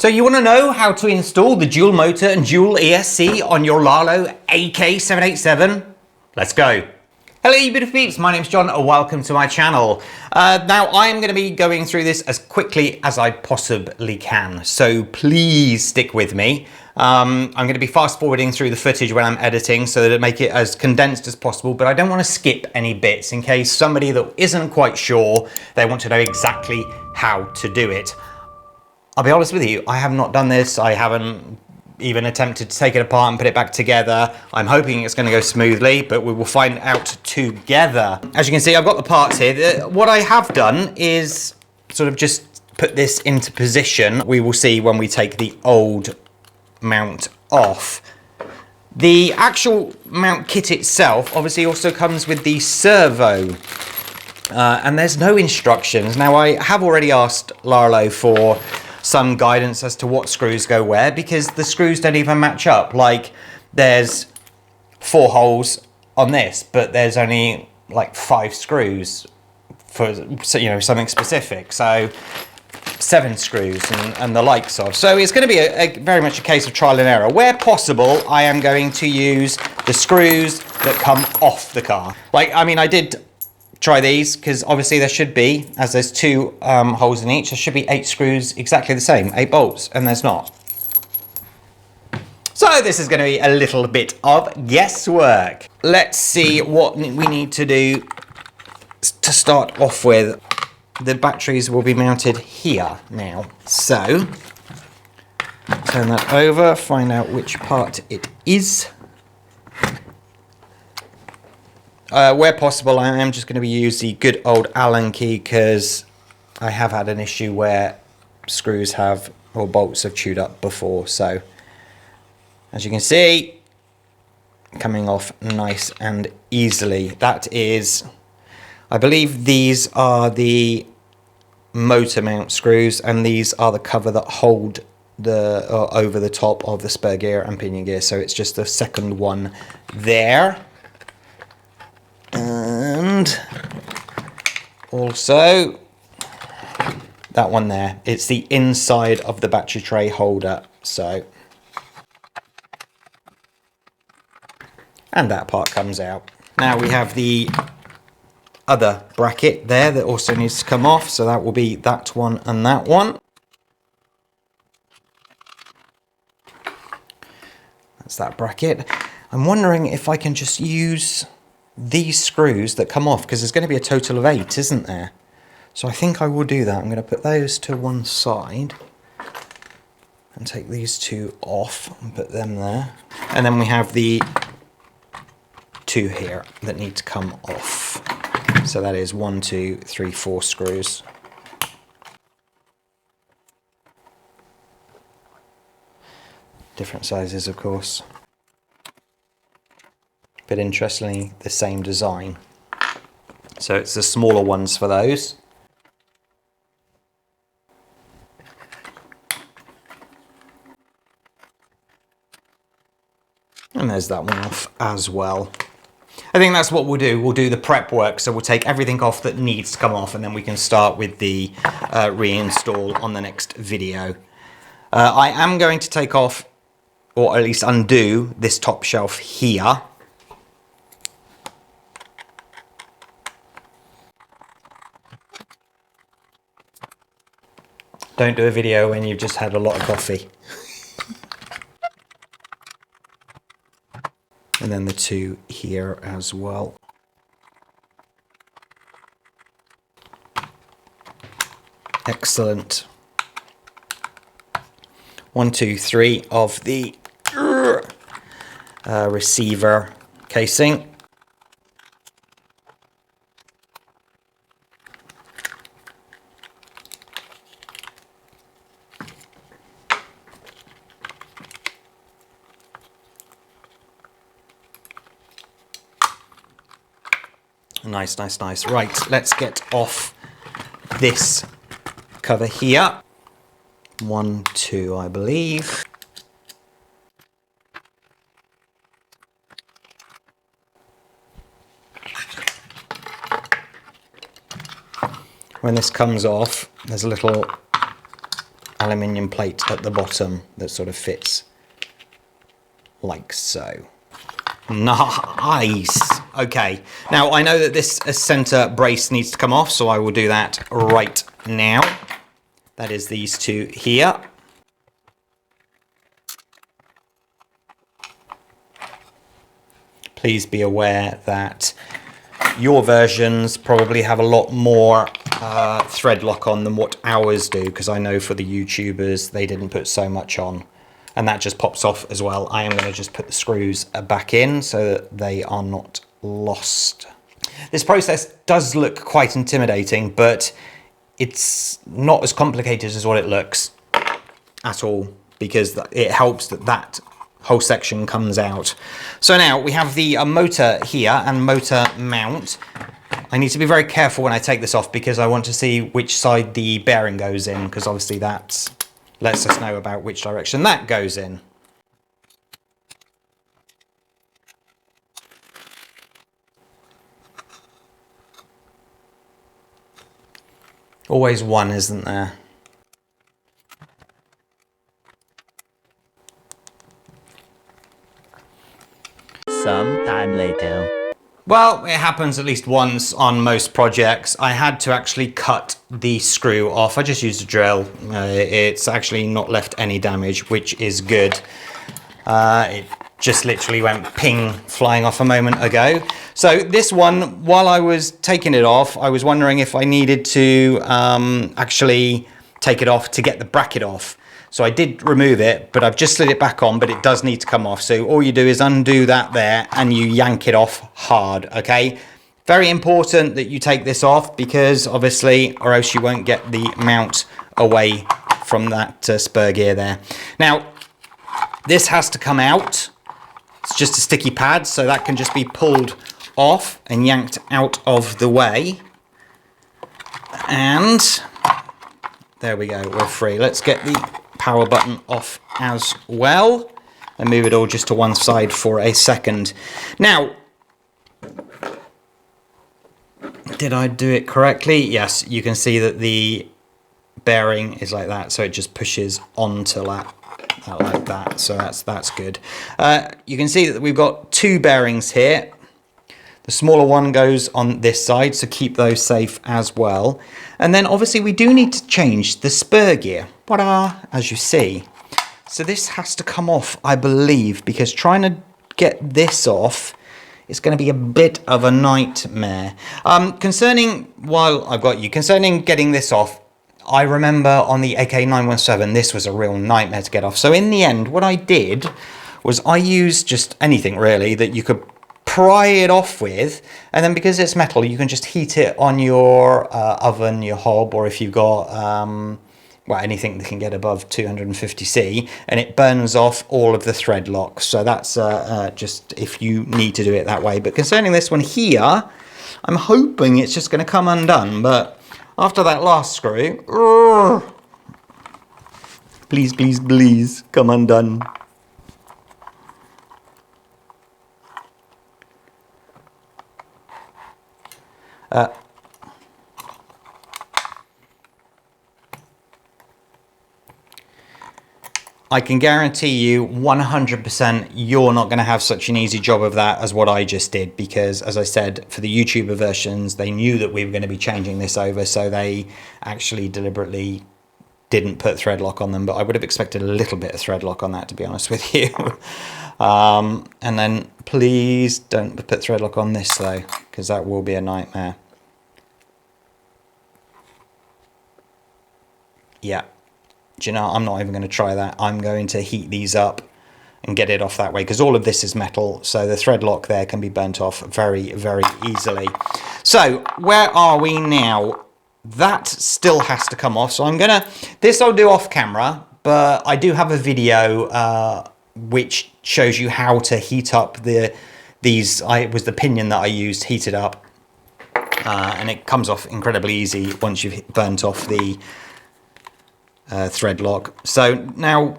So you want to know how to install the dual motor and dual ESC on your Lallo AK787? Let's go. Hello you beautiful peeps, my name's John and welcome to my channel. Now I am going to be going through this as quickly as I possibly can, so please stick with me. I'm going to be fast forwarding through the footage when I'm editing so that it make it as condensed as possible, but I don't want to skip any bits in case somebody that isn't quite sure, they want to know exactly how to do it. I'll be honest with you, I have not done this. I haven't even attempted to take it apart and put it back together. I'm hoping it's going to go smoothly, but we will find out together. As you can see, I've got the parts here. What I have done is sort of just put this into position. We will see when we take the old mount off. The actual mount kit itself obviously also comes with the servo. And there's no instructions. Now I have already asked Lallo for some guidance as to what screws go where, because the screws don't even match up. Like there's 4 holes on this, but there's only like 5 screws for, you know, something specific. So 7 screws and the likes of. So it's going to be very much a case of trial and error. Where possible, I am going to use the screws that come off the car. Like, I mean, I did try these because obviously there should be, as there's 2 holes in each, there should be 8 screws exactly the same, 8 bolts, and there's not. So this is going to be a little bit of guesswork. Let's see what we need to do to start off with. The batteries will be mounted here now. So turn that over, find out which part it is. Where possible, I am just going to be using the good old Allen key because I have had an issue where screws have, or bolts have chewed up before. So as you can see, coming off nice and easily. That is, I believe these are the motor mount screws, and these are the cover that hold the over the top of the spur gear and pinion gear. So it's just the second one there. And also that one there, it's the inside of the battery tray holder. So, and that part comes out. Now we have the other bracket there that also needs to come off, so that will be that one and that one. That's that bracket. I'm wondering if I can just use these screws that come off, because there's going to be a total of 8, isn't there? So I think I will do that. I'm going to put those to one side and take these 2 off and put them there. And then we have the 2 here that need to come off. So that is 1, 2, 3, 4 screws. Different sizes, of course. But interestingly, the same design. So it's the smaller ones for those. And there's that one off as well. I think that's what we'll do. We'll do the prep work. So we'll take everything off that needs to come off, and then we can start with the reinstall on the next video. I am going to take off, or at least undo, this top shelf here. Don't do a video when you've just had a lot of coffee. And then the 2 here as well. Excellent. 1, 2, 3 of the receiver casing. Nice, nice, nice. Right, let's get off this cover here. 1, 2, I believe. When this comes off, there's a little aluminium plate at the bottom that sort of fits like so. Nice. Okay, now I know that this center brace needs to come off, so I will do that right now. That is these two here. Please be aware that your versions probably have a lot more thread lock on than what ours do, because I know for the YouTubers they didn't put so much on, and that just pops off as well. I am going to just put the screws back in so that they are not lost. This process does look quite intimidating, but it's not as complicated as what it looks at all, because it helps that that whole section comes out. So now we have the motor here and motor mount. I need to be very careful when I take this off, because I want to see which side the bearing goes in, because obviously that lets us know about which direction that goes in. Always one, isn't there? Some time later. Well, it happens at least once on most projects. I had to actually cut the screw off. I just used a drill. It's actually not left any damage, which is good. It just literally went ping flying off a moment ago. So this one, while I was taking it off, I was wondering if I needed to actually take it off to get the bracket off. So I did remove it, but I've just slid it back on, but it does need to come off. So all you do is undo that there and you yank it off hard, okay? Very important that you take this off, because obviously, or else you won't get the mount away from that spur gear there. Now, this has to come out. It's just a sticky pad, so that can just be pulled off and yanked out of the way. And there we go, we're free. Let's get the power button off as well and move it all just to one side for a second. Now, did I do it correctly? Yes, you can see that the bearing is like that, so it just pushes onto that like that, so that's good. You can see that we've got two bearings here. The smaller one goes on this side, so keep those safe as well. And then obviously we do need to change the spur gear. As you see. So this has to come off, I believe, because trying to get this off is going to be a bit of a nightmare. Concerning getting this off, I remember on the AK917, this was a real nightmare to get off. So in the end, what I did was I used just anything really that you could pry it off with, and then because it's metal, you can just heat it on your oven, your hob, or if you've got well, anything that can get above 250C, and it burns off all of the thread locks. So that's just if you need to do it that way. But concerning this one here, I'm hoping it's just going to come undone. But after that last screw, please, please, please, come undone. I can guarantee you 100% you're not going to have such an easy job of that as what I just did, because as I said, for the YouTuber versions, they knew that we were going to be changing this over, so they actually deliberately didn't put thread lock on them, but I would have expected a little bit of thread lock on that, to be honest with you. And then please don't put thread lock on this though, because that will be a nightmare. Yeah. Do you know, I'm not even going to try that. I'm going to heat these up and get it off that way, because all of this is metal, so the thread lock there can be burnt off very, very easily. So where are we now? That still has to come off, so I'm gonna, this I'll do off camera, but I do have a video which shows you how to heat up these. It was the pinion that I used heated up, and it comes off incredibly easy once you've burnt off the thread lock. So now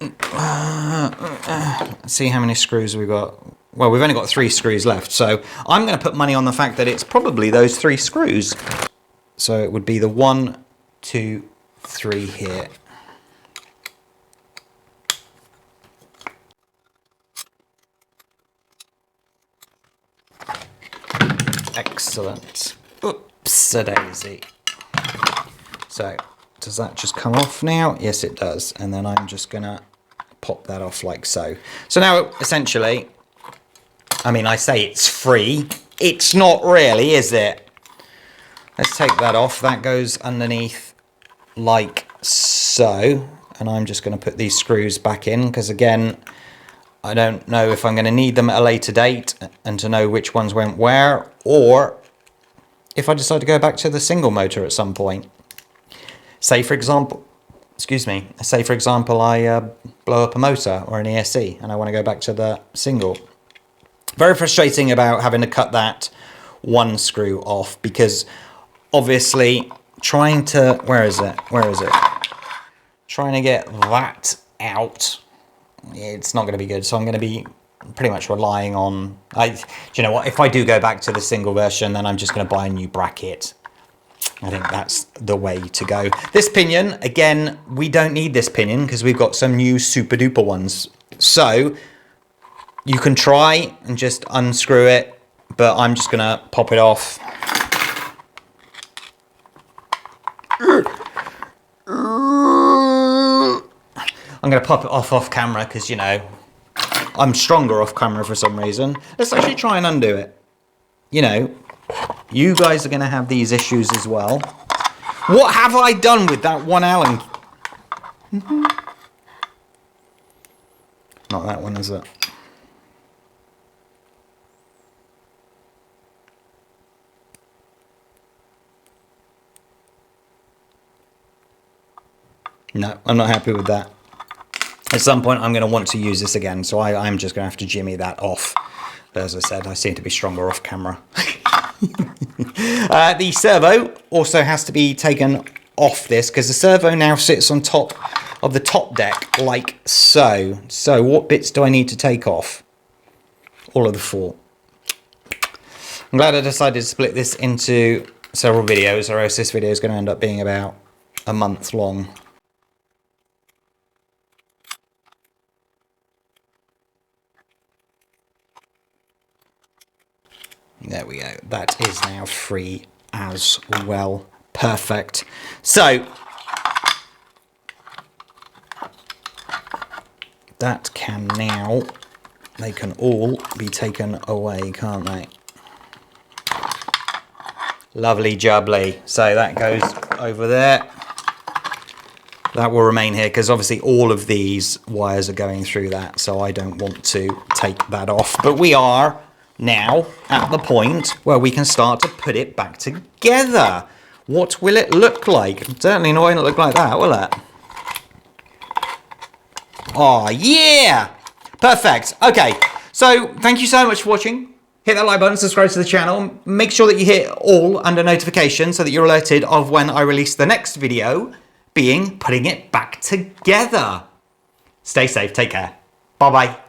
let's see how many screws we've got. Well, we've only got 3 screws left, so I'm going to put money on the fact that it's probably those 3 screws. So it would be the 1, 2, 3 here. Excellent. Oops-a-daisy. So, does that just come off now? Yes, it does. And then I'm just gonna pop that off like so. So now, essentially, I mean, I say it's free. It's not really, is it? Let's take that off. That goes underneath like so. And I'm just gonna put these screws back in because again, I don't know if I'm going to need them at a later date and to know which ones went where, or if I decide to go back to the single motor at some point. Say for example, I blow up a motor or an ESC and I want to go back to the single. Very frustrating about having to cut that one screw off because obviously trying to, where is it? Trying to get that out, it's not going to be good. So I'm going to be pretty much relying on, do you know what, if I do go back to the single version, then I'm just going to buy a new bracket. I think that's the way to go. This pinion, again, we don't need this pinion because we've got some new super duper ones. So you can try and just unscrew it, but I'm just going to pop it off. I'm going to pop it off camera because, you know, I'm stronger off camera for some reason. Let's actually try and undo it. You know, you guys are going to have these issues as well. What have I done with that one Allen? Not that one, is it? No, I'm not happy with that. At some point, I'm going to want to use this again, so I'm just going to have to jimmy that off. But as I said, I seem to be stronger off camera. The servo also has to be taken off this, because the servo now sits on top of the top deck, like so. So what bits do I need to take off? All of the 4. I'm glad I decided to split this into several videos, or else this video is going to end up being about a month long. There we go. That is now free as well. Perfect. So that can now, they can all be taken away, can't they? Lovely jubbly. So that goes over there. That will remain here because obviously all of these wires are going through that, so I don't want to take that off. But we are now at the point where we can start to put it back together. What will it look like? Certainly not going to look like that, will it? Oh yeah! Perfect. Okay, so thank you so much for watching. Hit that like button, subscribe to the channel. Make sure that you hit all under notifications so that you're alerted of when I release the next video, being putting it back together. Stay safe, take care. Bye-bye.